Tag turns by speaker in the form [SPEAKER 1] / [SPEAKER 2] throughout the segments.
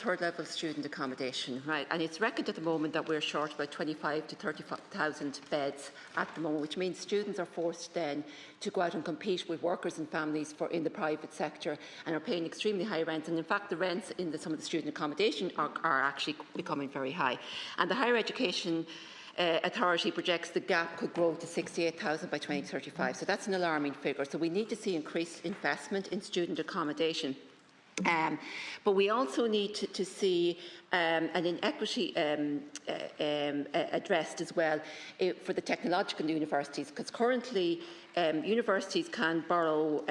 [SPEAKER 1] third level student accommodation, right? And it's reckoned at the moment that we're short about 25 to 30,000 beds at the moment, which means students are forced then to go out and compete with workers and families in the private sector and are paying extremely high rents. And in fact, the rents in some of the student accommodation are actually becoming very high. And the Higher Education Authority projects the gap could grow to 68,000 by 2035. So that's an alarming figure. So we need to see increased investment in student accommodation. But we also need to see an inequity addressed as well for the technological universities, because currently universities can borrow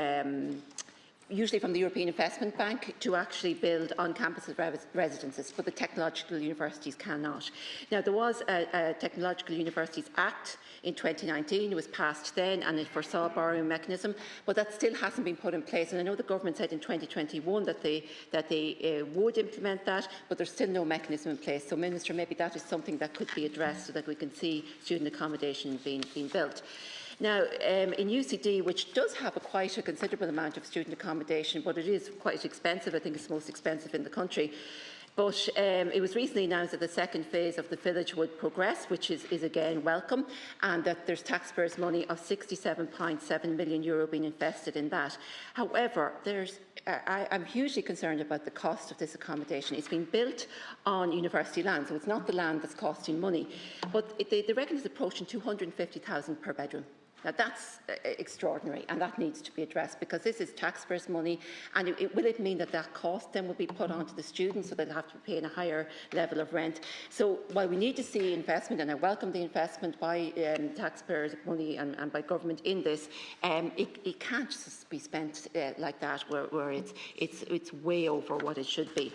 [SPEAKER 1] usually from the European Investment Bank to actually build on-campus residences, but the technological universities cannot. Now, there was a Technological Universities Act in 2019, it was passed then, and it foresaw a borrowing mechanism, but that still hasn't been put in place. And I know the government said in 2021 that they would implement that, but there's still no mechanism in place. So, Minister, maybe that is something that could be addressed so that we can see student accommodation being built. Now, in UCD, which does have quite a considerable amount of student accommodation, but it is quite expensive, I think it's the most expensive in the country, but it was recently announced that the second phase of the village would progress, which is again welcome, and that there's taxpayers' money of €67.7 million being invested in that. However, I'm hugely concerned about the cost of this accommodation. It's been built on university land, so it's not the land that's costing money, but they reckon it's approaching 250,000 per bedroom. Now, that's extraordinary, and that needs to be addressed, because this is taxpayers' money, and will it mean that cost then will be put onto the students, so they'll have to pay a higher level of rent? So while we need to see investment, and I welcome the investment by taxpayers' money and by government in this, it can't just be spent like that, where it's way over what it should be.